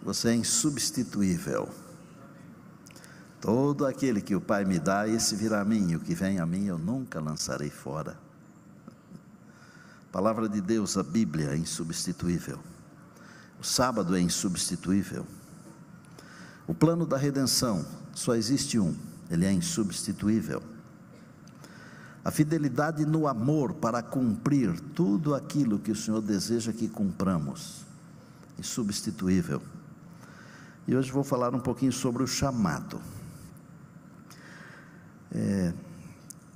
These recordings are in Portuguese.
Você é insubstituível. Todo aquele que o Pai me dá, esse virá a mim, e o que vem a mim eu nunca lançarei fora. A palavra de Deus, a Bíblia, é insubstituível. O sábado é insubstituível. O plano da redenção, só existe um, ele é insubstituível. A fidelidade no amor para cumprir tudo aquilo que o Senhor deseja que cumpramos, insubstituível. E hoje vou falar um pouquinho sobre o chamado.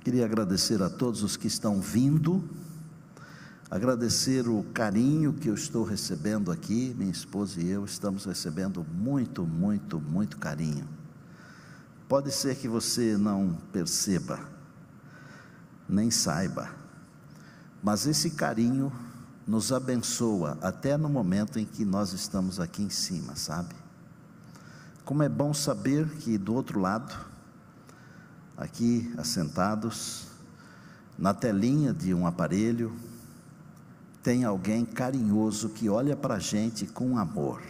Queria agradecer a todos os que estão vindo, agradecer o carinho que eu estou recebendo aqui. Minha esposa e eu estamos recebendo muito, muito, muito carinho. Pode ser que você não perceba, nem saiba, mas esse carinho nos abençoa até no momento em que nós estamos aqui em cima, sabe? Como é bom saber que do outro lado, aqui assentados, na telinha de um aparelho, tem alguém carinhoso que olha para a gente com amor.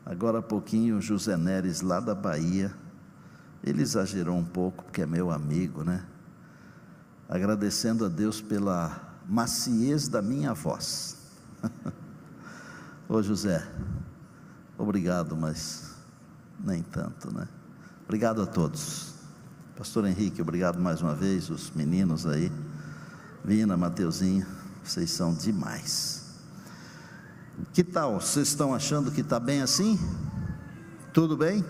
Agora há pouquinho o José Neres lá da Bahia, ele exagerou um pouco porque é meu amigo, né? Agradecendo a Deus pela maciez da minha voz. Ô José, obrigado, mas nem tanto, né? Obrigado a todos. Pastor Henrique, obrigado mais uma vez. Os meninos aí, Vina, Mateuzinho, vocês são demais. Que tal? Vocês estão achando que está bem assim? Tudo bem?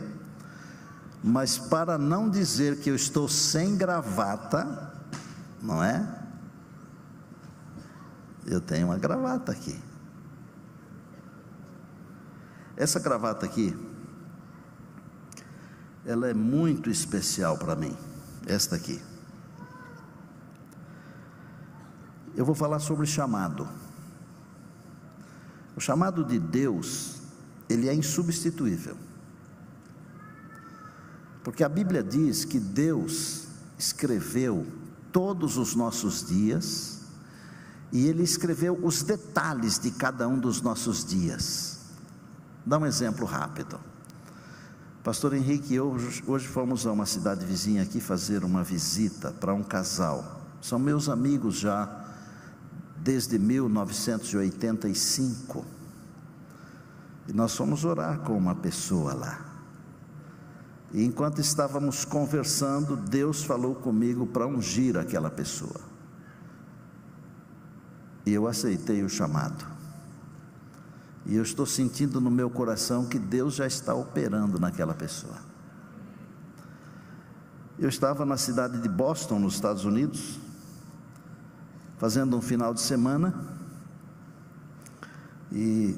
Mas para não dizer que eu estou sem gravata, não é? Eu tenho uma gravata aqui. Essa gravata aqui, ela é muito especial para mim. Esta aqui. Eu vou falar sobre chamado. O chamado de Deus, ele é insubstituível. Porque a Bíblia diz que Deus escreveu todos os nossos dias, e Ele escreveu os detalhes de cada um dos nossos dias. Dá um exemplo rápido. Pastor Henrique e eu hoje fomos a uma cidade vizinha aqui fazer uma visita para um casal. São meus amigos já desde 1985. E nós fomos orar com uma pessoa lá. E enquanto estávamos conversando, Deus falou comigo para ungir aquela pessoa. E eu aceitei o chamado. E eu estou sentindo no meu coração que Deus já está operando naquela pessoa. Eu estava na cidade de Boston, nos Estados Unidos, fazendo um final de semana, e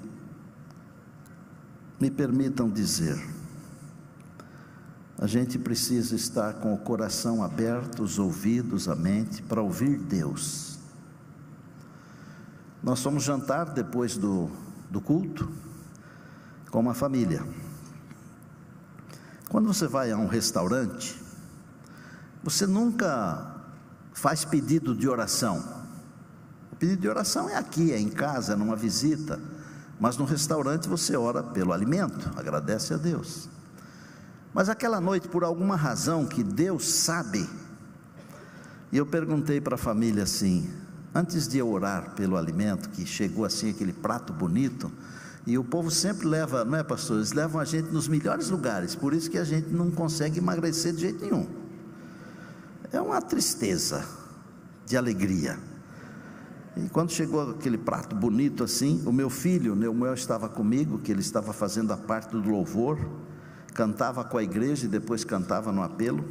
me permitam dizer, a gente precisa estar com o coração aberto, os ouvidos, a mente, para ouvir Deus. Nós fomos jantar depois do culto, com uma família. Quando você vai a um restaurante, você nunca faz pedido de oração. O pedido de oração é aqui, é em casa, é numa visita, mas no restaurante você ora pelo alimento, agradece a Deus. Mas aquela noite, por alguma razão que Deus sabe, e eu perguntei para a família assim, antes de eu orar pelo alimento, que chegou assim aquele prato bonito, e o povo sempre leva, não é, pastor? Eles levam a gente nos melhores lugares, por isso que a gente não consegue emagrecer de jeito nenhum. É uma tristeza de alegria. E quando chegou aquele prato bonito assim, o meu filho, Neuel, estava comigo, que ele estava fazendo a parte do louvor, cantava com a igreja e depois cantava no apelo.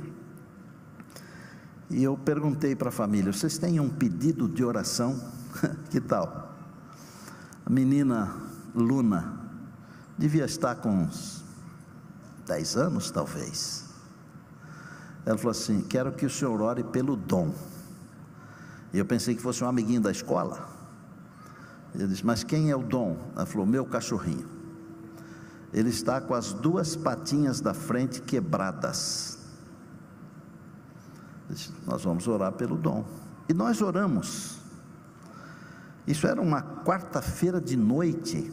E eu perguntei para a família, vocês têm um pedido de oração? Que tal? A menina Luna, devia estar com uns 10 anos talvez. Ela falou assim, quero que o senhor ore pelo Dom. E eu pensei que fosse um amiguinho da escola. Eu disse, mas quem é o Dom? Ela falou, meu cachorrinho. Ele está com as 2 patinhas da frente quebradas. Eu disse, nós vamos orar pelo Dom. E nós oramos. Isso era uma quarta-feira de noite.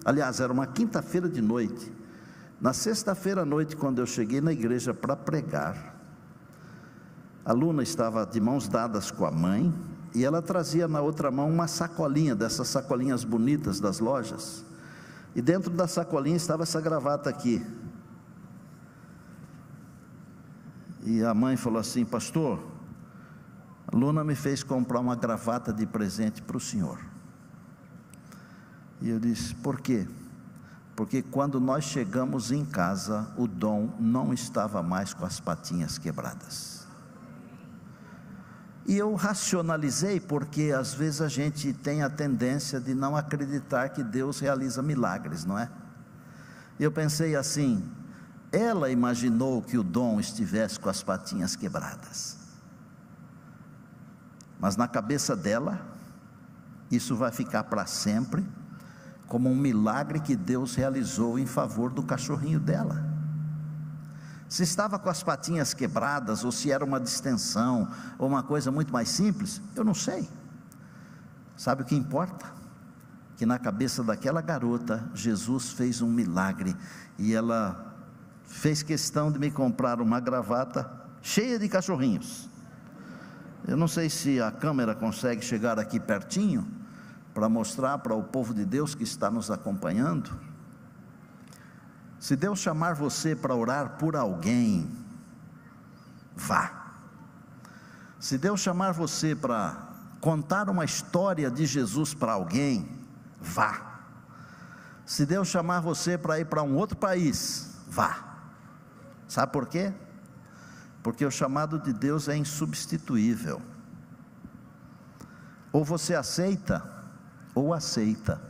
Aliás, era uma quinta-feira de noite. Na sexta-feira à noite, quando eu cheguei na igreja para pregar, a Luna estava de mãos dadas com a mãe, e ela trazia na outra mão uma sacolinha, dessas sacolinhas bonitas das lojas, e dentro da sacolinha estava essa gravata aqui. E a mãe falou assim: pastor, a Luna me fez comprar uma gravata de presente para o senhor. E eu disse: por quê? Porque quando nós chegamos em casa, o Dom não estava mais com as patinhas quebradas. E eu racionalizei, porque às vezes a gente tem a tendência de não acreditar que Deus realiza milagres, não é? E eu pensei assim: ela imaginou que o Dom estivesse com as patinhas quebradas, mas na cabeça dela, isso vai ficar para sempre como um milagre que Deus realizou em favor do cachorrinho dela. Se estava com as patinhas quebradas, ou se era uma distensão, ou uma coisa muito mais simples, eu não sei. Sabe o que importa? Que na cabeça daquela garota, Jesus fez um milagre, e ela fez questão de me comprar uma gravata cheia de cachorrinhos. Eu não sei se a câmera consegue chegar aqui pertinho, para mostrar para o povo de Deus que está nos acompanhando. Se Deus chamar você para orar por alguém, vá. Se Deus chamar você para contar uma história de Jesus para alguém, vá. Se Deus chamar você para ir para um outro país, vá. Sabe por quê? Porque o chamado de Deus é insubstituível. Ou você aceita, ou aceita.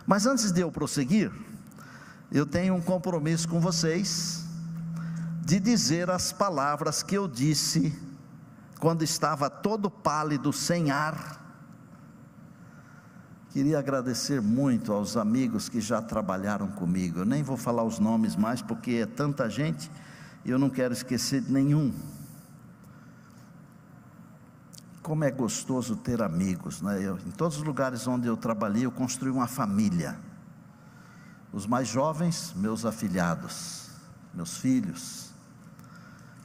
Mas antes de eu prosseguir, eu tenho um compromisso com vocês, de dizer as palavras que eu disse, quando estava todo pálido, sem ar. Queria agradecer muito aos amigos que já trabalharam comigo. Eu nem vou falar os nomes mais, porque é tanta gente, e eu não quero esquecer de nenhum. Como é gostoso ter amigos, né? Em todos os lugares onde eu trabalhei, eu construí uma família. Os mais jovens, meus afilhados, meus filhos,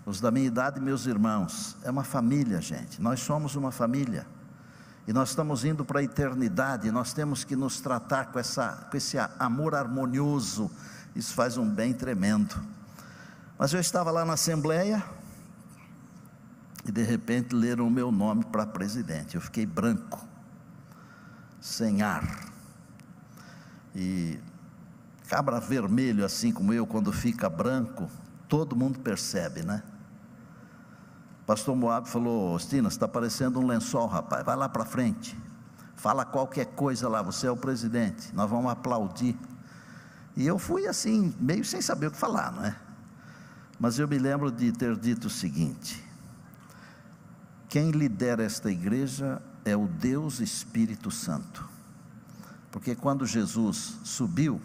os da minha idade, meus irmãos. É uma família, gente. Nós somos uma família, e nós estamos indo para a eternidade. Nós temos que nos tratar com esse amor harmonioso. Isso faz um bem tremendo. Mas eu estava lá na assembleia, e de repente leram o meu nome para presidente. Eu fiquei branco, sem ar. E cabra vermelho, assim como eu, quando fica branco, todo mundo percebe, né? Pastor Moab falou: Ostina, você está parecendo um lençol, rapaz, vai lá para frente, fala qualquer coisa lá, você é o presidente, nós vamos aplaudir. E eu fui assim, meio sem saber o que falar, não é? Mas eu me lembro de ter dito o seguinte: quem lidera esta igreja é o Deus Espírito Santo. Porque quando Jesus subiu,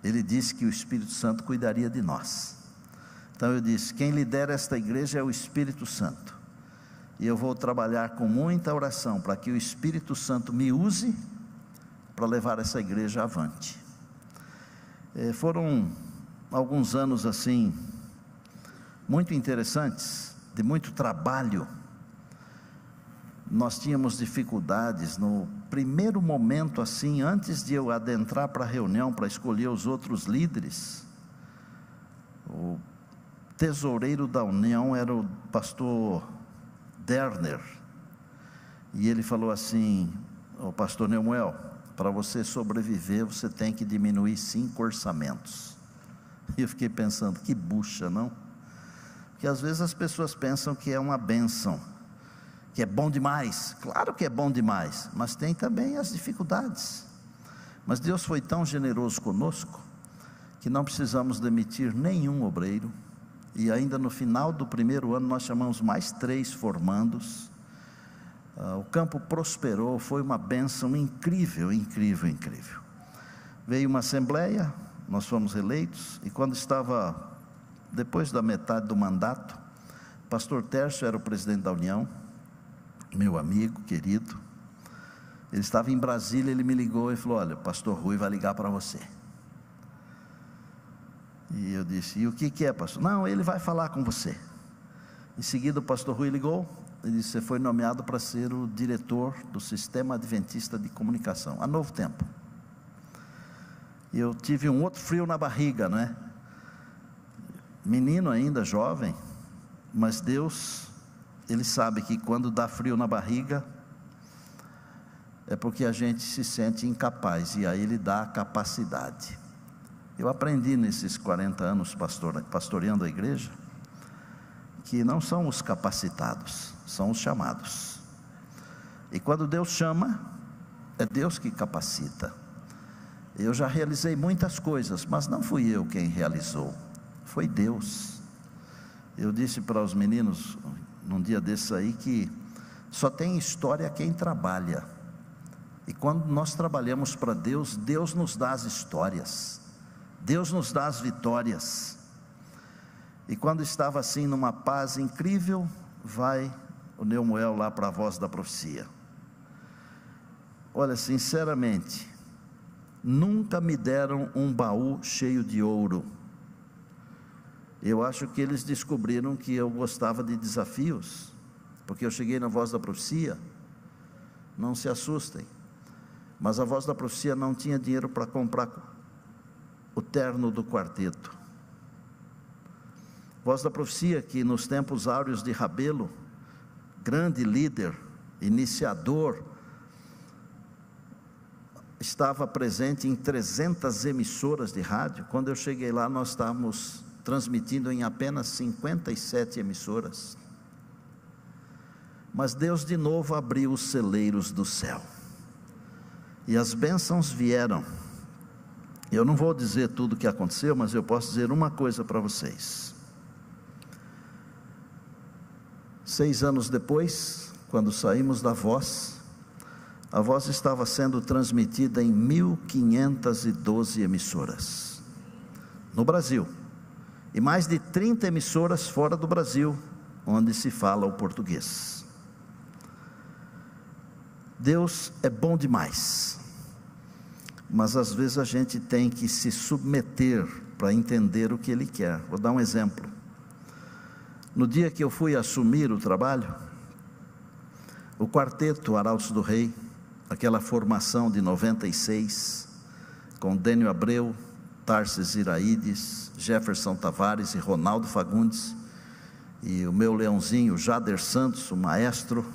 Ele disse que o Espírito Santo cuidaria de nós. Então eu disse: quem lidera esta igreja é o Espírito Santo. E eu vou trabalhar com muita oração, para que o Espírito Santo me use, para levar essa igreja avante. Foram alguns anos assim, muito interessantes, de muito trabalho. Nós tínhamos dificuldades no primeiro momento, assim, antes de eu adentrar para a reunião, para escolher os outros líderes. O tesoureiro da União era o pastor Derner, e ele falou assim: o pastor Neumuel, para você sobreviver, você tem que diminuir 5 orçamentos. E eu fiquei pensando, que bucha, não? Porque às vezes as pessoas pensam que é uma bênção, que é bom demais. Claro que é bom demais, mas tem também as dificuldades. Mas Deus foi tão generoso conosco, que não precisamos demitir nenhum obreiro, e ainda no final do primeiro ano nós chamamos mais 3 formandos. O campo prosperou, foi uma bênção incrível, incrível, incrível. Veio uma assembleia, nós fomos eleitos, e quando estava depois da metade do mandato, pastor Tércio era o presidente da União, meu amigo querido, Ele estava em Brasília, ele me ligou e falou: olha, o pastor Rui vai ligar para você. E eu disse: e o que é, pastor? Não, ele vai falar com você. Em seguida o pastor Rui ligou, ele disse: você foi nomeado para ser o diretor do Sistema Adventista de Comunicação, a Novo Tempo. E eu tive um outro frio na barriga, né? Menino ainda, jovem, mas Deus, Ele sabe que quando dá frio na barriga, é porque a gente se sente incapaz, e aí Ele dá a capacidade. Eu aprendi nesses 40 anos pastoreando a igreja, que não são os capacitados, são os chamados. E quando Deus chama, é Deus que capacita. Eu já realizei muitas coisas, mas não fui eu quem realizou, foi Deus. Eu disse para os meninos, num dia desses aí, que só tem história quem trabalha. E quando nós trabalhamos para Deus, Deus nos dá as histórias, Deus nos dá as vitórias. E quando estava assim numa paz incrível, vai o Neumoel lá para a Voz da Profecia. Olha, sinceramente, nunca me deram um baú cheio de ouro. Eu acho que eles descobriram que eu gostava de desafios, porque eu cheguei na Voz da Profecia. Não se assustem, mas a Voz da Profecia não tinha dinheiro para comprar o terno do quarteto. Voz da Profecia, que nos tempos áureos de Rabelo, grande líder, iniciador, estava presente em 300 emissoras de rádio. Quando eu cheguei lá, nós estávamos transmitindo em apenas 57 emissoras. Mas Deus de novo abriu os celeiros do céu, e as bênçãos vieram. Eu não vou dizer tudo o que aconteceu, mas eu posso dizer uma coisa para vocês. 6 anos depois, quando saímos da Voz, a Voz estava sendo transmitida em 1.512 emissoras no Brasil, e mais de 30 emissoras fora do Brasil, onde se fala o português. Deus é bom demais, mas às vezes a gente tem que se submeter para entender o que Ele quer. Vou dar um exemplo. No dia que eu fui assumir o trabalho, o quarteto Arautos do Rei, aquela formação de 96, com Dênio Abreu, Tarses Iraídes, Jefferson Tavares e Ronaldo Fagundes, e o meu leãozinho Jader Santos, o maestro,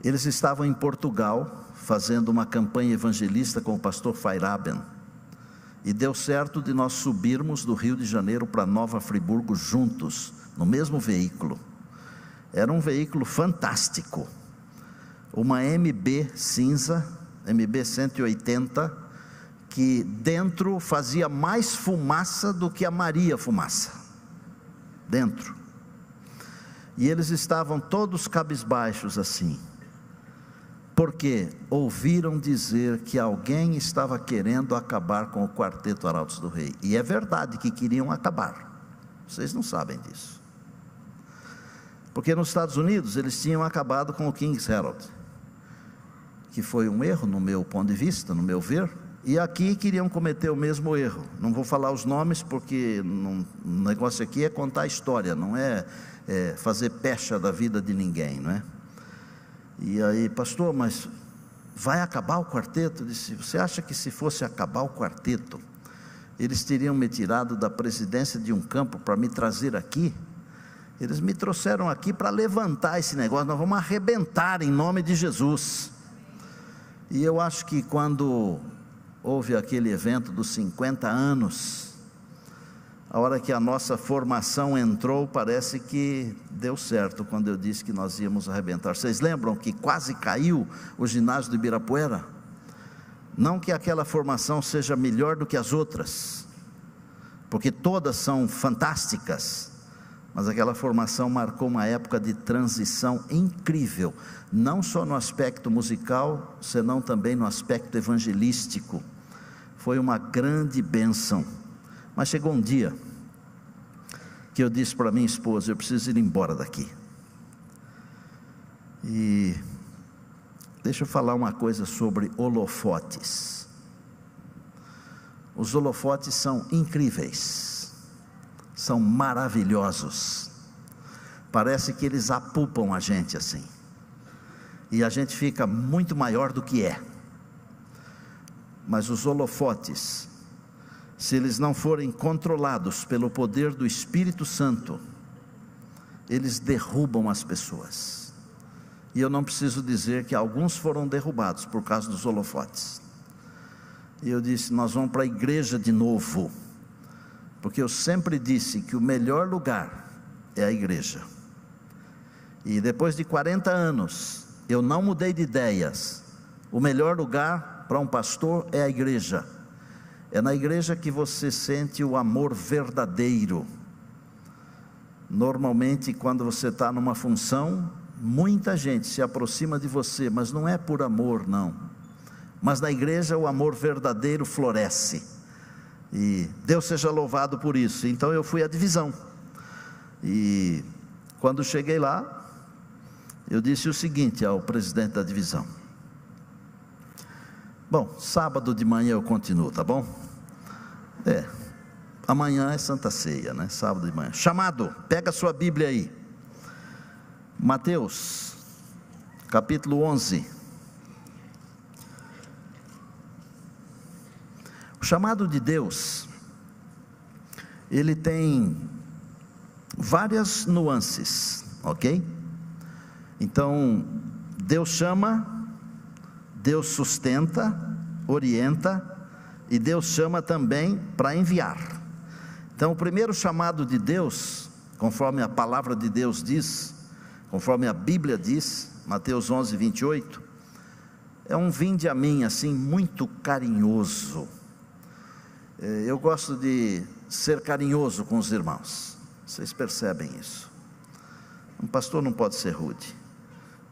eles estavam em Portugal, fazendo uma campanha evangelista com o pastor Feiraben, e deu certo de nós subirmos do Rio de Janeiro para Nova Friburgo juntos, no mesmo veículo. Era um veículo fantástico, uma MB cinza, MB 180, que dentro fazia mais fumaça do que a Maria Fumaça, dentro. E eles estavam todos cabisbaixos assim, porque ouviram dizer que alguém estava querendo acabar com o quarteto Arautos do Rei. E é verdade que queriam acabar, vocês não sabem disso, porque nos Estados Unidos eles tinham acabado com o King's Herald, que foi um erro no meu ponto de vista, no meu ver. E aqui queriam cometer o mesmo erro. Não vou falar os nomes, porque o negócio aqui é contar a história, não é fazer pecha da vida de ninguém, não é? E aí, pastor, mas vai acabar o quarteto? Eu disse: você acha que se fosse acabar o quarteto, eles teriam me tirado da presidência de um campo para me trazer aqui? Eles me trouxeram aqui para levantar esse negócio. Nós vamos arrebentar em nome de Jesus. E eu acho que quando houve aquele evento dos 50 anos, a hora que a nossa formação entrou, parece que deu certo, quando eu disse que nós íamos arrebentar. Vocês lembram que quase caiu o ginásio do Ibirapuera? Não que aquela formação seja melhor do que as outras, porque todas são fantásticas, mas aquela formação marcou uma época de transição incrível, não só no aspecto musical, senão também no aspecto evangelístico. Foi uma grande bênção. Mas chegou um dia que eu disse para minha esposa: eu preciso ir embora daqui. E Deixa eu falar uma coisa sobre holofotes. Os holofotes são incríveis, são maravilhosos. Parece que eles apupam a gente assim, e a gente fica muito maior do que é. Mas os holofotes, se eles não forem controlados pelo poder do Espírito Santo, eles derrubam as pessoas. E eu não preciso dizer que alguns foram derrubados por causa dos holofotes. E eu disse: nós vamos para a igreja de novo, porque eu sempre disse que o melhor lugar é a igreja. E depois de 40 anos, eu não mudei de ideias. O melhor lugar para um pastor é a igreja. É na igreja que você sente o amor verdadeiro. Normalmente, quando você está numa função, muita gente se aproxima de você, mas não é por amor, não. Mas na igreja o amor verdadeiro floresce, e Deus seja louvado por isso. Então eu fui à divisão, e quando cheguei lá, eu disse o seguinte ao presidente da divisão: bom, sábado de manhã eu continuo, tá bom? Amanhã é Santa Ceia, né? Sábado de manhã. Chamado, pega a sua Bíblia aí, Mateus, capítulo 11. O chamado de Deus, ele tem várias nuances, ok? Então, Deus chama, Deus sustenta, orienta, e Deus chama também para enviar. Então, o primeiro chamado de Deus, conforme a palavra de Deus diz, conforme a Bíblia diz, Mateus 11, 28, é um vinde a mim, assim, muito carinhoso. Eu gosto de ser carinhoso com os irmãos, vocês percebem isso? Um pastor não pode ser rude.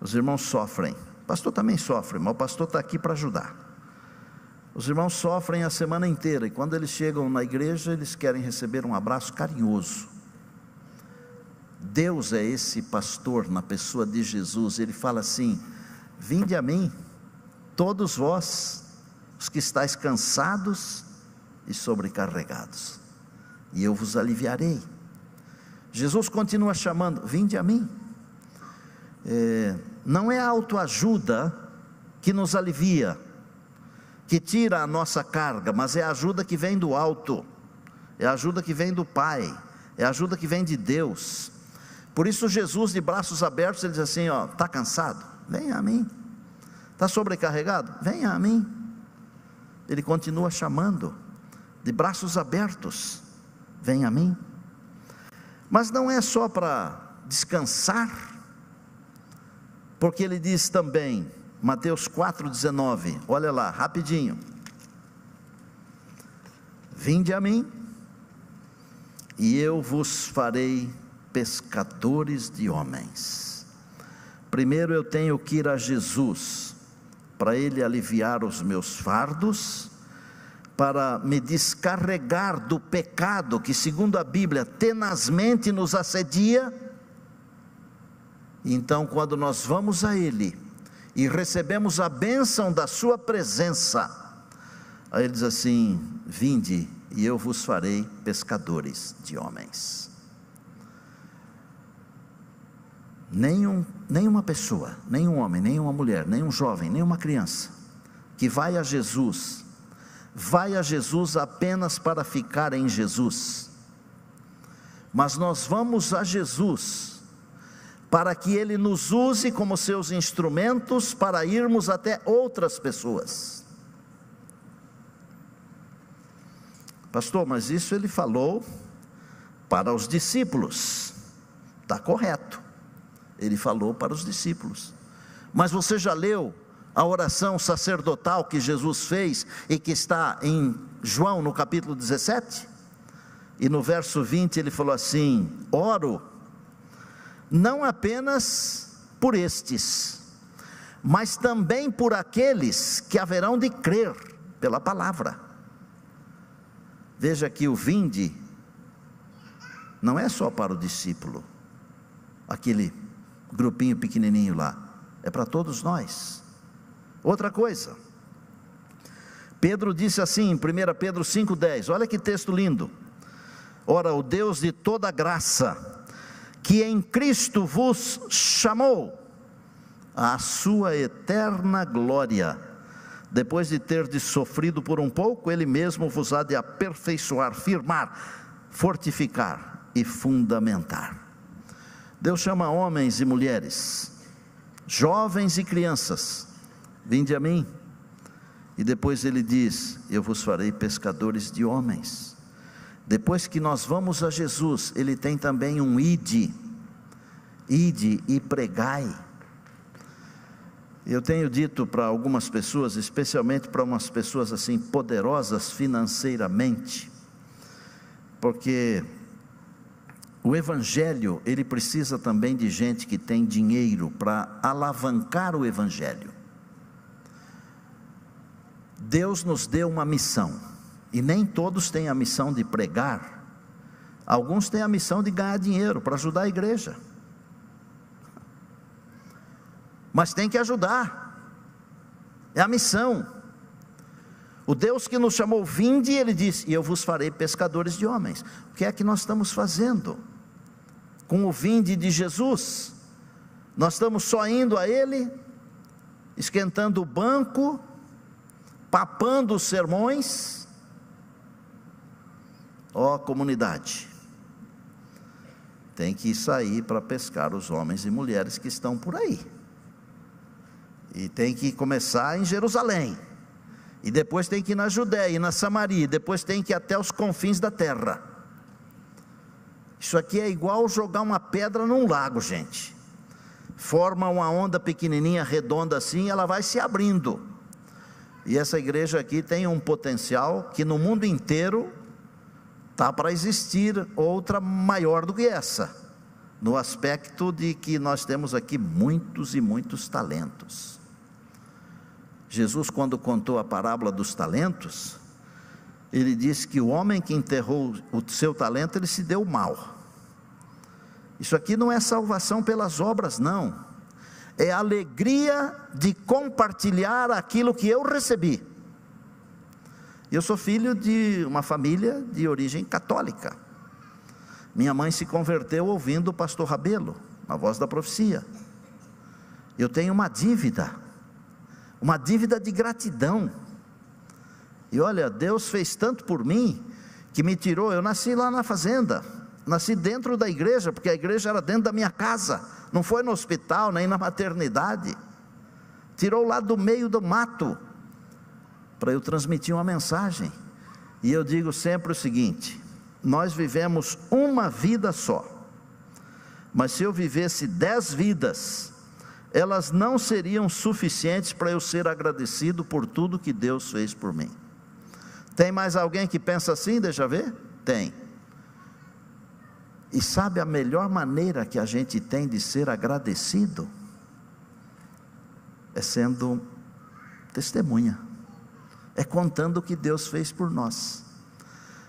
Os irmãos sofrem, o pastor também sofre, mas o pastor está aqui para ajudar. Os irmãos sofrem a semana inteira, e quando eles chegam na igreja, eles querem receber um abraço carinhoso. Deus é esse pastor na pessoa de Jesus. Ele fala assim: vinde a mim, todos vós, os que estáis cansados e sobrecarregados, e eu vos aliviarei. Jesus continua chamando: vinde a mim. Não é a autoajuda que nos alivia, que tira a nossa carga, mas é a ajuda que vem do alto, é a ajuda que vem do Pai, é a ajuda que vem de Deus. Por isso Jesus, de braços abertos, ele diz assim: ó, está cansado? Venha a mim. Está sobrecarregado? Venha a mim. Ele continua chamando, de braços abertos: venha a mim. Mas não é só para descansar, porque ele diz também, Mateus 4,19, olha lá, rapidinho: vinde a mim, e eu vos farei pescadores de homens. Primeiro eu tenho que ir a Jesus, para Ele aliviar os meus fardos, para me descarregar do pecado que, segundo a Bíblia, tenazmente nos assedia. Então, quando nós vamos a Ele e recebemos a bênção da sua presença, aí Ele diz assim: vinde e eu vos farei pescadores de homens. Nenhuma pessoa, nenhum homem, nenhuma mulher, nenhum jovem, nenhuma criança que vai a Jesus apenas para ficar em Jesus, mas nós vamos a Jesus para que Ele nos use como seus instrumentos para irmos até outras pessoas. Pastor, mas isso Ele falou para os discípulos. Está correto, Ele falou para os discípulos, mas você já leu a oração sacerdotal que Jesus fez e que está em João no capítulo 17? E no verso 20 Ele falou assim: oro não apenas por estes, mas também por aqueles que haverão de crer pela palavra. Veja que o vinde não é só para o discípulo, aquele grupinho pequenininho lá, é para todos nós. Outra coisa, Pedro disse assim em 1 Pedro 5,10, olha que texto lindo: ora, o Deus de toda graça, que em Cristo vos chamou à sua eterna glória, depois de terdes sofrido por um pouco, Ele mesmo vos há de aperfeiçoar, firmar, fortificar e fundamentar. Deus chama homens e mulheres, jovens e crianças, vinde a mim, e depois Ele diz, eu vos farei pescadores de homens. Depois que nós vamos a Jesus, Ele tem também um ide e pregai. Eu tenho dito para algumas pessoas, especialmente para umas pessoas assim poderosas financeiramente, porque o Evangelho, ele precisa também de gente que tem dinheiro para alavancar o Evangelho. Deus nos deu uma missão, e nem todos têm a missão de pregar, alguns têm a missão de ganhar dinheiro para ajudar a igreja, mas tem que ajudar, é a missão. O Deus que nos chamou, vinde, Ele disse, e eu vos farei pescadores de homens. O que é que nós estamos fazendo com o vinde de Jesus? Nós estamos só indo a Ele, esquentando o banco, papando os sermões? Ó comunidade, tem que sair para pescar os homens e mulheres que estão por aí, e tem que começar em Jerusalém, e depois tem que ir na Judéia e na Samaria, e depois tem que ir até os confins da terra. Isso aqui é igual jogar uma pedra num lago, gente. Forma uma onda pequenininha, redonda assim, ela vai se abrindo. E essa igreja aqui tem um potencial que no mundo inteiro está para existir outra maior do que essa, no aspecto de que nós temos aqui muitos e muitos talentos. Jesus, quando contou a parábola dos talentos, Ele disse que o homem que enterrou o seu talento, ele se deu mal. Isso aqui não é salvação pelas obras, não. É alegria de compartilhar aquilo que eu recebi. Eu sou filho de uma família de origem católica. Minha mãe se converteu ouvindo o pastor Rabelo, na Voz da Profecia. Eu tenho uma dívida de gratidão. E olha, Deus fez tanto por mim, que me tirou, eu nasci lá na fazenda, nasci dentro da igreja, porque a igreja era dentro da minha casa, não foi no hospital, nem na maternidade, tirou lá do meio do mato, para eu transmitir uma mensagem. E eu digo sempre o seguinte, nós vivemos uma vida só, mas se eu vivesse 10 vidas, elas não seriam suficientes para eu ser agradecido por tudo que Deus fez por mim. Tem mais alguém que pensa assim? Deixa eu ver? Tem. E sabe a melhor maneira que a gente tem de ser agradecido? É sendo testemunha, é contando o que Deus fez por nós.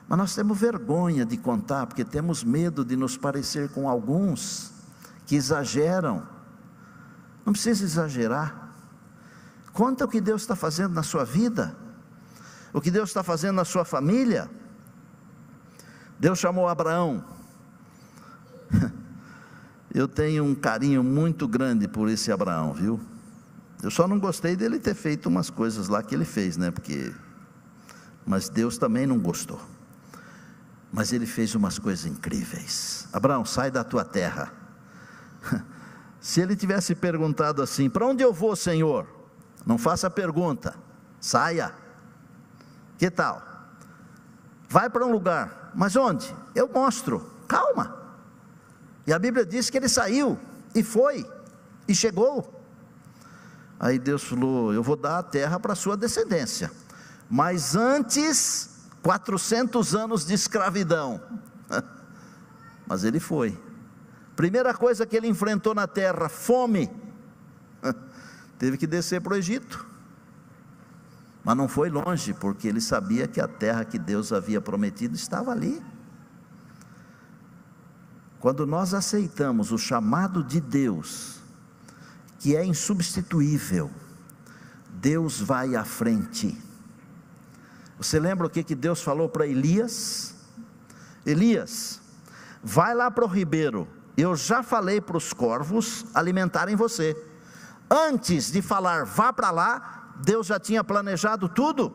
Mas nós temos vergonha de contar, porque temos medo de nos parecer com alguns que exageram. Não precisa exagerar. Conta o que Deus está fazendo na sua vida, o que Deus está fazendo na sua família. Deus chamou Abraão. Eu tenho um carinho muito grande por esse Abraão, viu? Eu só não gostei dele ter feito umas coisas lá que ele fez, né? Mas Deus também não gostou. Mas ele fez umas coisas incríveis. Abraão, sai da tua terra. Se ele tivesse perguntado assim, para onde eu vou, Senhor? Não faça pergunta, saia. Que tal? Vai para um lugar, mas onde? Eu mostro, calma. E a Bíblia diz que ele saiu, e foi, e chegou. Aí Deus falou, eu vou dar a terra para a sua descendência, mas antes, 400 anos de escravidão. Mas ele foi. Primeira coisa que ele enfrentou na terra, fome. Teve que descer para o Egito. Mas não foi longe, porque ele sabia que a terra que Deus havia prometido estava ali. Quando nós aceitamos o chamado de Deus, que é insubstituível, Deus vai à frente. Você lembra o que Deus falou para Elias? Elias, vai lá para o ribeiro, eu já falei para os corvos alimentarem você. Antes de falar vá para lá, Deus já tinha planejado tudo.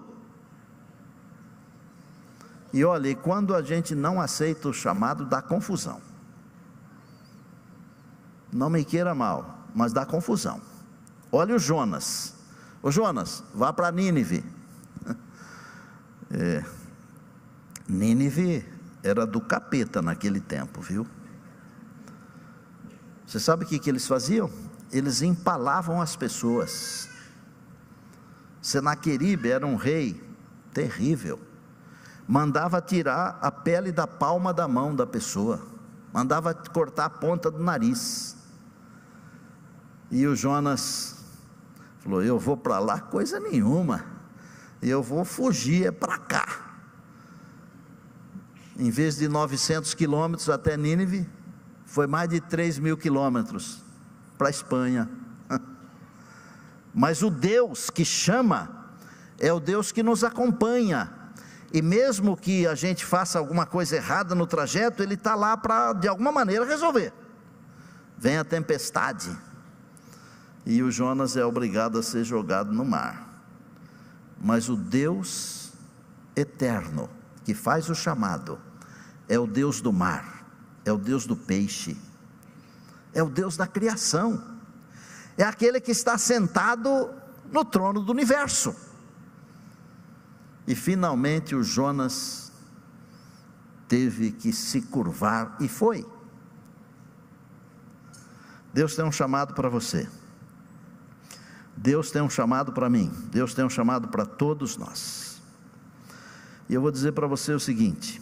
E olha, quando a gente não aceita o chamado, dá confusão. Não me queira mal, mas dá confusão. Olha o Jonas. Ô Jonas, vá para Nínive. Nínive era do capeta naquele tempo, viu? Você sabe o que eles faziam? Eles empalavam as pessoas. Senaqueribe era um rei terrível. Mandava tirar a pele da palma da mão da pessoa, mandava cortar a ponta do nariz. E o Jonas falou: eu vou para lá coisa nenhuma, eu vou fugir para cá. Em vez de 900 quilômetros até Nínive, foi mais de 3.000 quilômetros para a Espanha. Mas o Deus que chama é o Deus que nos acompanha. E mesmo que a gente faça alguma coisa errada no trajeto, Ele está lá para, de alguma maneira, resolver. Vem a tempestade, e o Jonas é obrigado a ser jogado no mar. Mas o Deus eterno, que faz o chamado, é o Deus do mar, é o Deus do peixe, é o Deus da criação, é aquele que está sentado no trono do universo. E finalmente o Jonas teve que se curvar e foi. Deus tem um chamado para você, Deus tem um chamado para mim, Deus tem um chamado para todos nós. E eu vou dizer para você o seguinte: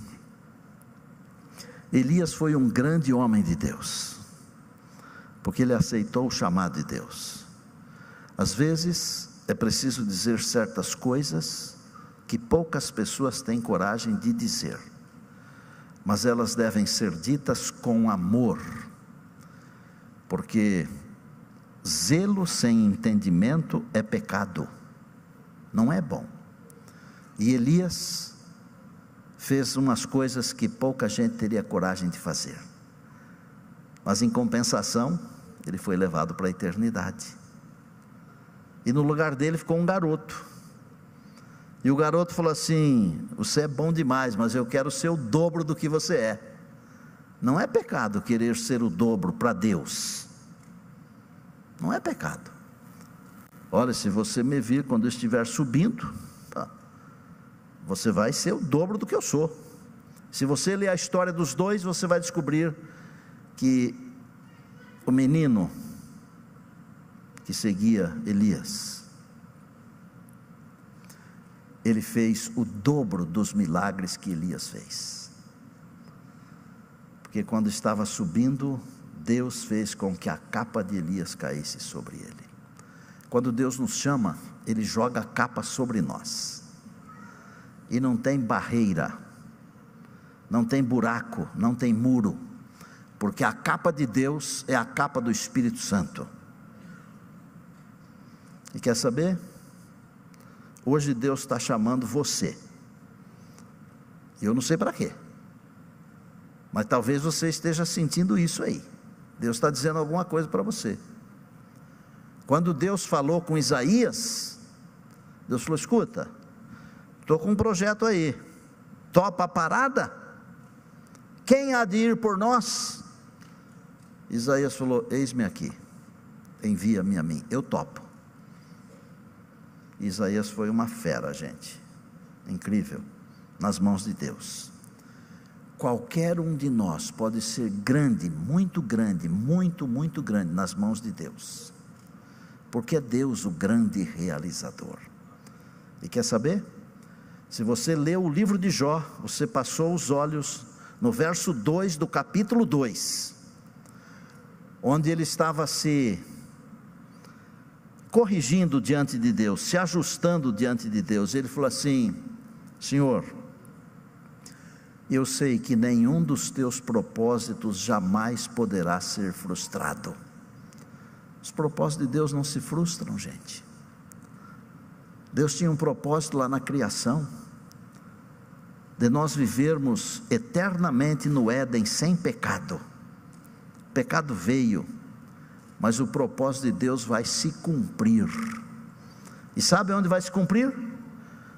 Elias foi um grande homem de Deus, porque ele aceitou o chamado de Deus. Às vezes é preciso dizer certas coisas que poucas pessoas têm coragem de dizer, mas elas devem ser ditas com amor, porque zelo sem entendimento é pecado, não é bom. E Elias fez umas coisas que pouca gente teria coragem de fazer, mas em compensação, ele foi levado para a eternidade, e no lugar dele ficou um garoto. E o garoto falou assim: você é bom demais, mas eu quero ser o dobro do que você é. Não é pecado querer ser o dobro para Deus, não é pecado. Olha, se você me vir quando eu estiver subindo, você vai ser o dobro do que eu sou. Se você ler a história dos dois, você vai descobrir que o menino que seguia Elias, ele fez o dobro dos milagres que Elias fez, porque quando estava subindo, Deus fez com que a capa de Elias caísse sobre ele. Quando Deus nos chama, Ele joga a capa sobre nós, e não tem barreira, não tem buraco, não tem muro, porque a capa de Deus é a capa do Espírito Santo. E quer saber? Hoje Deus está chamando você, eu não sei para quê, mas talvez você esteja sentindo isso aí. Deus está dizendo alguma coisa para você. Quando Deus falou com Isaías, Deus falou: escuta, estou com um projeto aí, topa a parada? Quem há de ir por nós? Isaías falou: eis-me aqui, envia-me a mim, eu topo. Isaías foi uma fera, gente, incrível, nas mãos de Deus. Qualquer um de nós pode ser grande, muito grande, muito, muito grande nas mãos de Deus, porque é Deus o grande realizador. E quer saber? Se você leu o livro de Jó, você passou os olhos no verso 2 do capítulo 2, onde ele estava se corrigindo diante de Deus, se ajustando diante de Deus. Ele falou assim: Senhor, eu sei que nenhum dos teus propósitos jamais poderá ser frustrado. Os propósitos de Deus não se frustram, gente. Deus tinha um propósito lá na criação, de nós vivermos eternamente no Éden sem pecado. O pecado veio, mas o propósito de Deus vai se cumprir. E sabe onde vai se cumprir?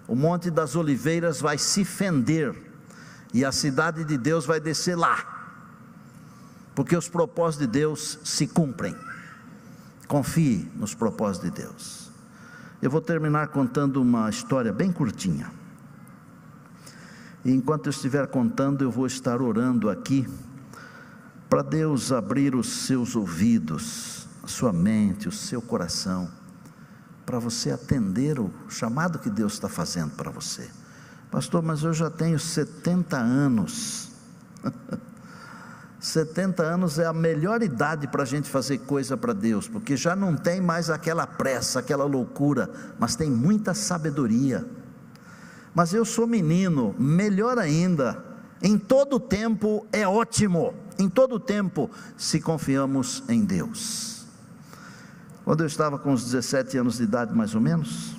O Monte das Oliveiras vai se fender, e a cidade de Deus vai descer lá, porque os propósitos de Deus se cumprem. Confie nos propósitos de Deus. Eu vou terminar contando uma história bem curtinha, e enquanto eu estiver contando, eu vou estar orando aqui, para Deus abrir os seus ouvidos, a sua mente, o seu coração, para você atender o chamado que Deus está fazendo para você. Pastor, mas eu já tenho 70 anos, 70 anos é a melhor idade para a gente fazer coisa para Deus, porque já não tem mais aquela pressa, aquela loucura, mas tem muita sabedoria. Mas eu sou menino, melhor ainda, em todo tempo é ótimo, em todo tempo, se confiamos em Deus. Quando eu estava com uns 17 anos de idade mais ou menos,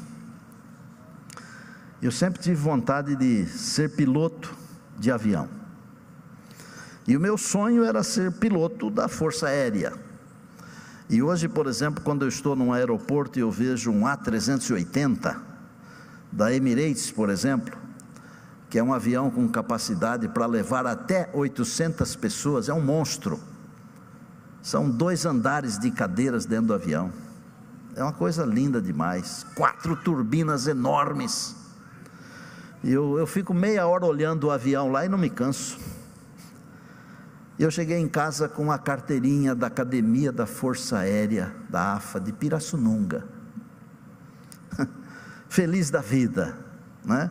eu sempre tive vontade de ser piloto de avião, e o meu sonho era ser piloto da Força Aérea. E hoje, por exemplo, quando eu estou num aeroporto e eu vejo um A380, da Emirates, por exemplo, que é um avião com capacidade para levar até 800 pessoas, é um monstro, são 2 andares de cadeiras dentro do avião, é uma coisa linda demais, 4 turbinas enormes, e eu fico meia hora olhando o avião lá e não me canso. Eu cheguei em casa com a carteirinha da Academia da Força Aérea, da AFA, de Pirassununga, feliz da vida, né?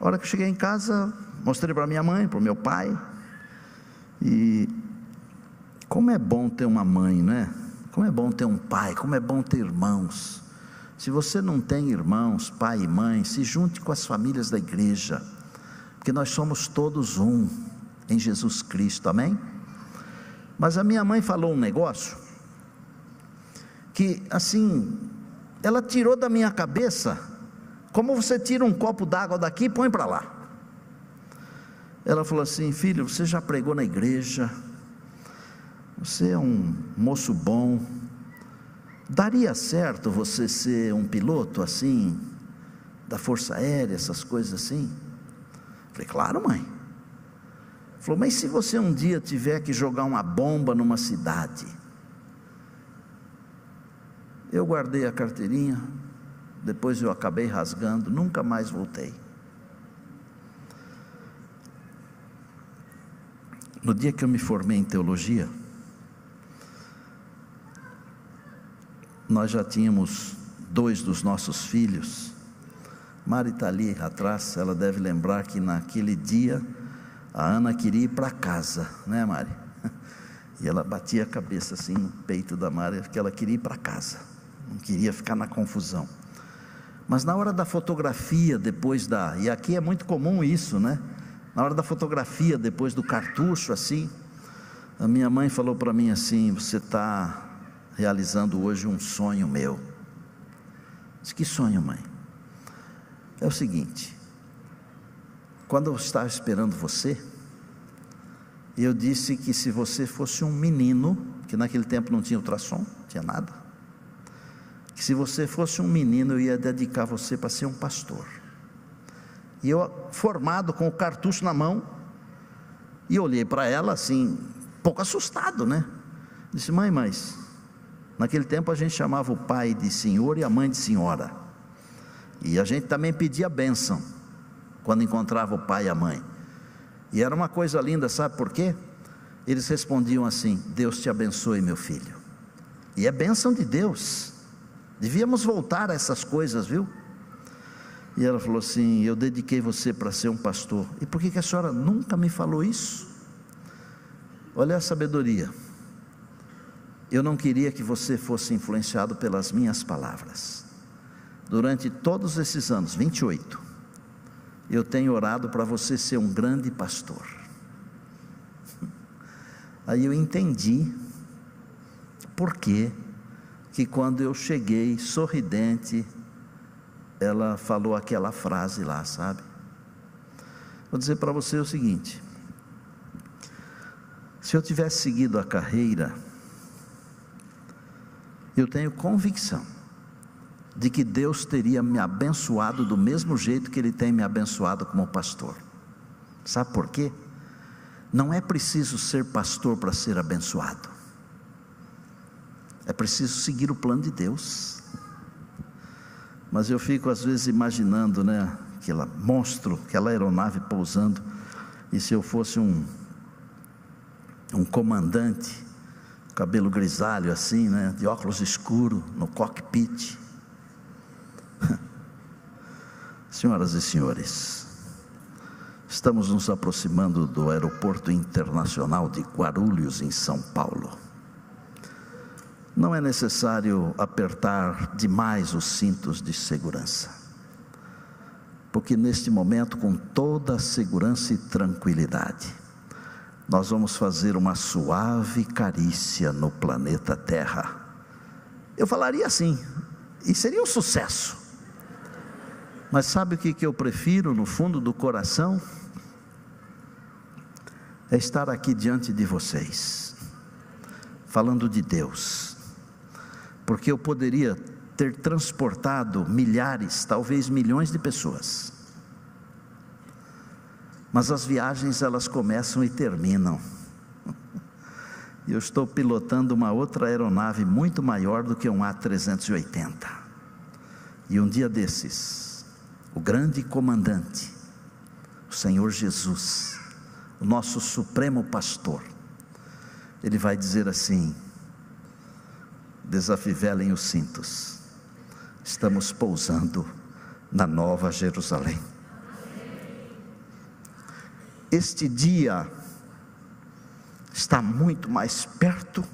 A hora que eu cheguei em casa, mostrei para minha mãe, para o meu pai, e como é bom ter uma mãe, né? Como é bom ter um pai, como é bom ter irmãos. Se você não tem irmãos, pai e mãe, se junte com as famílias da igreja, porque nós somos todos um em Jesus Cristo, amém? Mas a minha mãe falou um negócio, que assim, ela tirou da minha cabeça, como você tira um copo d'água daqui e põe para lá. Ela falou assim: filho, você já pregou na igreja, você é um moço bom, daria certo você ser um piloto assim, da Força Aérea, essas coisas assim? Falei: claro, mãe. Falou: mas se você um dia tiver que jogar uma bomba numa cidade? Eu guardei a carteirinha, depois eu acabei rasgando, nunca mais voltei. No dia que eu me formei em teologia, nós já tínhamos 2 dos nossos filhos. Mari está ali atrás, ela deve lembrar que naquele dia a Ana queria ir para casa, né, Mari? E ela batia a cabeça assim no peito da Mari, porque ela queria ir para casa, não queria ficar na confusão. Mas na hora da fotografia, e aqui é muito comum isso, né? Na hora da fotografia, depois do cartucho, assim, a minha mãe falou para mim assim: você está realizando hoje um sonho meu. Disse: que sonho, mãe? É o seguinte, quando eu estava esperando você, eu disse que se você fosse um menino, que naquele tempo não tinha ultrassom, não tinha nada, que se você fosse um menino, eu ia dedicar você para ser um pastor. E eu, formado com o cartucho na mão, e olhei para ela assim, um pouco assustado, né? Disse: mãe, mas naquele tempo a gente chamava o pai de senhor e a mãe de senhora, e a gente também pedia bênção quando encontrava o pai e a mãe, e era uma coisa linda, sabe por quê? Eles respondiam assim: Deus te abençoe, meu filho. E é bênção de Deus. Devíamos voltar a essas coisas, viu? E ela falou assim: eu dediquei você para ser um pastor. E por que a senhora nunca me falou isso? Olha a sabedoria. Eu não queria que você fosse influenciado pelas minhas palavras. Durante todos esses anos, 28, eu tenho orado para você ser um grande pastor. Aí eu entendi por que quando eu cheguei sorridente ela falou aquela frase lá, sabe? Vou dizer para você o seguinte: se eu tivesse seguido a carreira, eu tenho convicção de que Deus teria me abençoado do mesmo jeito que Ele tem me abençoado como pastor. Sabe por quê? Não é preciso ser pastor para ser abençoado. É preciso seguir o plano de Deus. Mas eu fico às vezes imaginando, né, aquela monstro, aquela aeronave pousando, e se eu fosse um comandante, cabelo grisalho assim, né, de óculos escuros, no cockpit. Senhoras e senhores, estamos nos aproximando do aeroporto internacional de Guarulhos, em São Paulo. Não é necessário apertar demais os cintos de segurança, porque neste momento, com toda a segurança e tranquilidade, nós vamos fazer uma suave carícia no planeta Terra. Eu falaria assim, e seria um sucesso. Mas sabe o que eu prefiro no fundo do coração? É estar aqui diante de vocês, falando de Deus, porque eu poderia ter transportado milhares, talvez milhões de pessoas, mas as viagens elas começam e terminam. Eu estou pilotando uma outra aeronave muito maior do que um A380, e um dia desses, o grande comandante, o Senhor Jesus, o nosso supremo pastor, Ele vai dizer assim: desafivelem os cintos, estamos pousando na Nova Jerusalém. Este dia está muito mais perto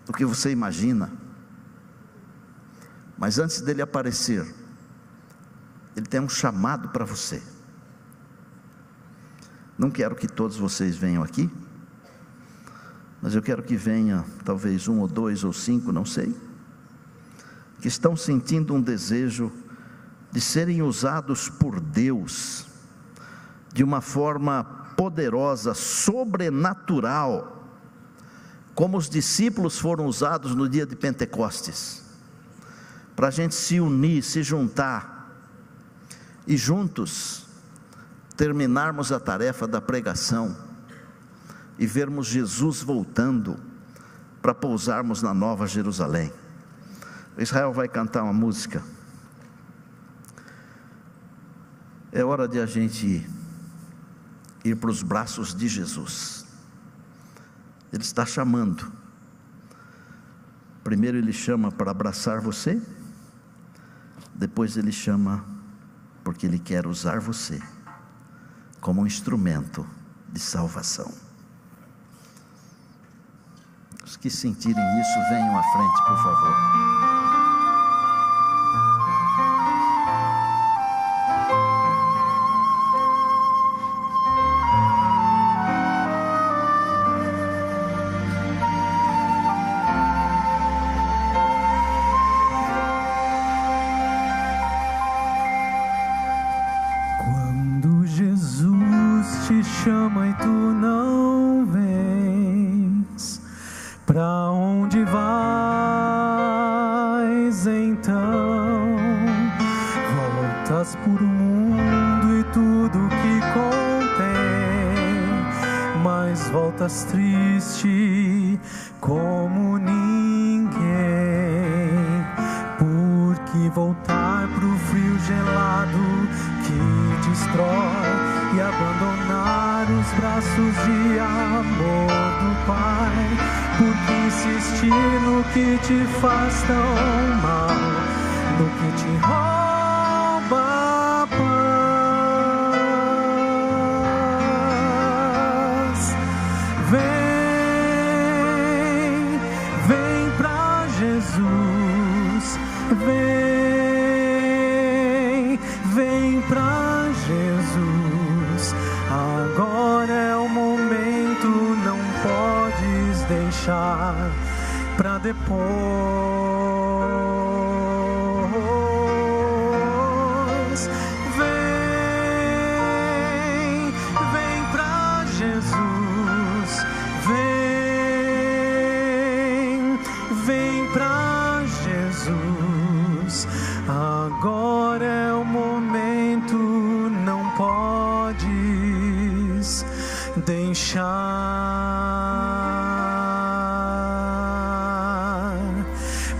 do que você imagina, mas antes dele aparecer, Ele tem um chamado para você. Não quero que todos vocês venham aqui, mas eu quero que venha talvez 1 ou 2 ou 5, não sei, que estão sentindo um desejo de serem usados por Deus de uma forma poderosa, sobrenatural, como os discípulos foram usados no dia de Pentecostes, para a gente se unir, se juntar e juntos terminarmos a tarefa da pregação e vermos Jesus voltando para pousarmos na Nova Jerusalém. Israel vai cantar uma música. É hora de a gente ir para os braços de Jesus. Ele está chamando. Primeiro Ele chama para abraçar você, depois Ele chama porque Ele quer usar você como um instrumento de salvação. Os que sentirem isso, venham à frente, por favor. Quando Jesus te chama e tu não vens, pra onde vais então? Voltas por mundo e tudo que contém, mas voltas triste como ninguém, porque voltar pro frio gelado que destrói e abandonar os braços de amor do Pai, porque insistir no que te faz tão mal, no que te rouba a paz. Vem pra Jesus, vem pra Jesus. Agora é o momento, não podes deixar pra depois. deixar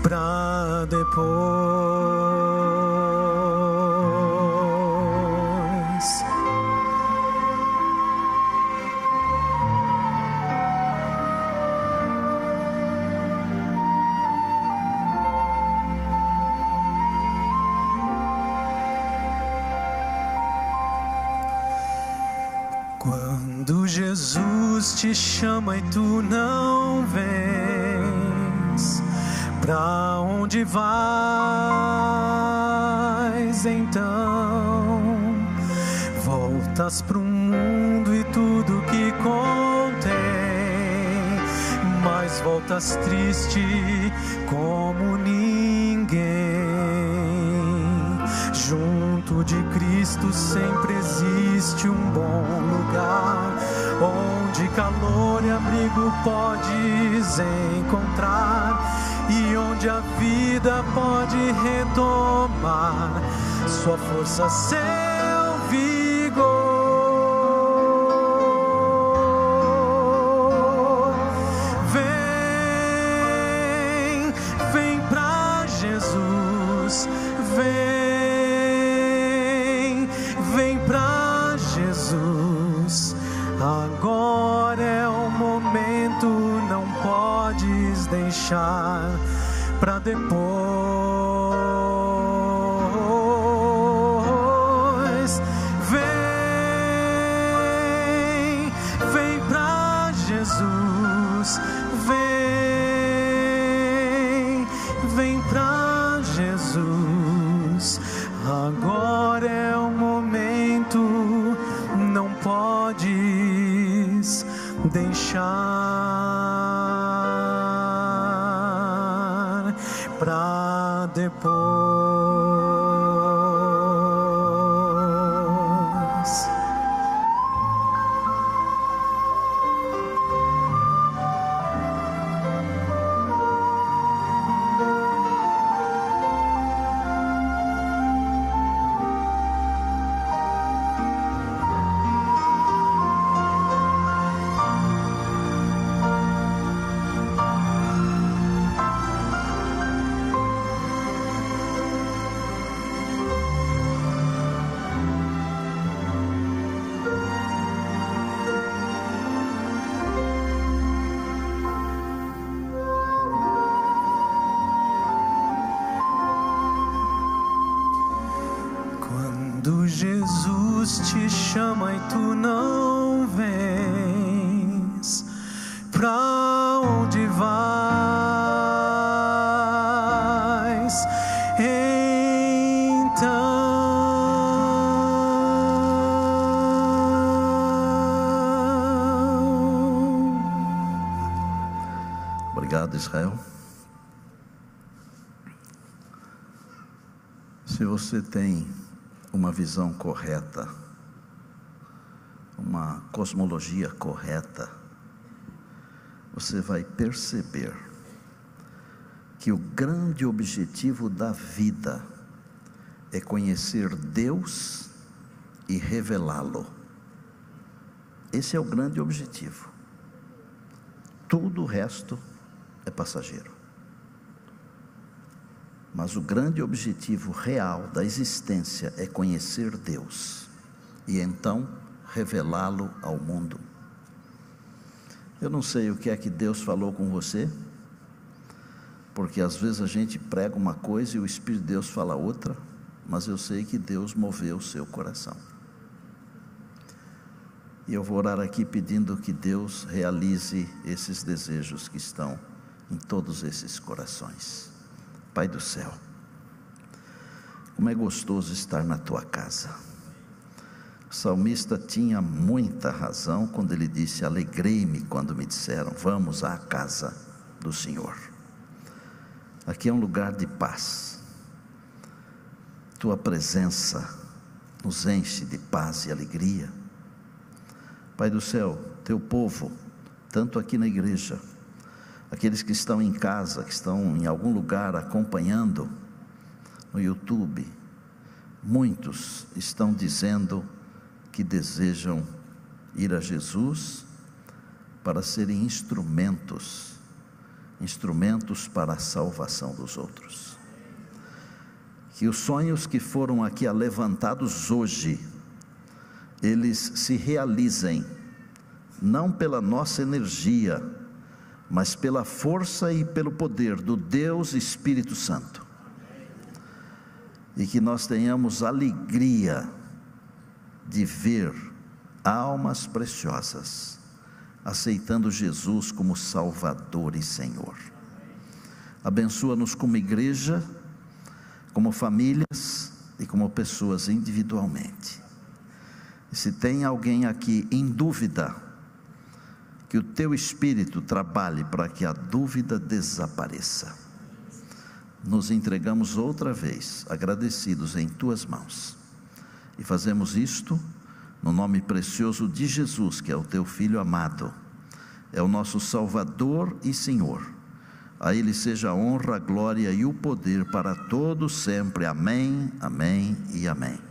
pra depois. Quando Jesus te chama e tu não vens, pra onde vais então? Voltas pro mundo e tudo que contém, mas voltas triste como ninguém. Junto de Cristo sempre existe um bom lugar, onde calor e abrigo podes encontrar, e onde a vida pode retomar sua força, seu vigor. Vem pra Jesus, vem pra Jesus. Agora é o momento, não podes deixar pra depois. Vem pra Jesus, vem pra Jesus. Agora é o momento, não podes deixar pra depois. Quando Jesus te chama e tu não vens, pra onde vais então? Obrigado, Israel. Se você tem uma visão correta, uma cosmologia correta, você vai perceber que o grande objetivo da vida é conhecer Deus e revelá-lo. Esse é o grande objetivo. Tudo o resto é passageiro. Mas o grande objetivo real da existência é conhecer Deus e então revelá-lo ao mundo. Eu não sei o que é que Deus falou com você, porque às vezes a gente prega uma coisa e o Espírito de Deus fala outra, mas eu sei que Deus moveu o seu coração. E eu vou orar aqui pedindo que Deus realize esses desejos que estão em todos esses corações. Pai do céu, como é gostoso estar na tua casa. O salmista tinha muita razão quando ele disse: alegrei-me quando me disseram, vamos à casa do Senhor. Aqui é um lugar de paz. Tua presença nos enche de paz e alegria. Pai do céu, teu povo, tanto aqui na igreja, aqueles que estão em casa, que estão em algum lugar acompanhando no YouTube, muitos estão dizendo que desejam ir a Jesus para serem instrumentos para a salvação dos outros. Que os sonhos que foram aqui levantados hoje, eles se realizem, não pela nossa energia, mas pela força e pelo poder do Deus Espírito Santo. E que nós tenhamos alegria de ver almas preciosas aceitando Jesus como Salvador e Senhor. Abençoa-nos como igreja, como famílias e como pessoas individualmente. E se tem alguém aqui em dúvida, que o teu Espírito trabalhe para que a dúvida desapareça. Nos entregamos outra vez, agradecidos em tuas mãos, e fazemos isto no nome precioso de Jesus, que é o teu Filho amado, é o nosso Salvador e Senhor. A Ele seja a honra, a glória e o poder para todos sempre. Amém, amém e amém.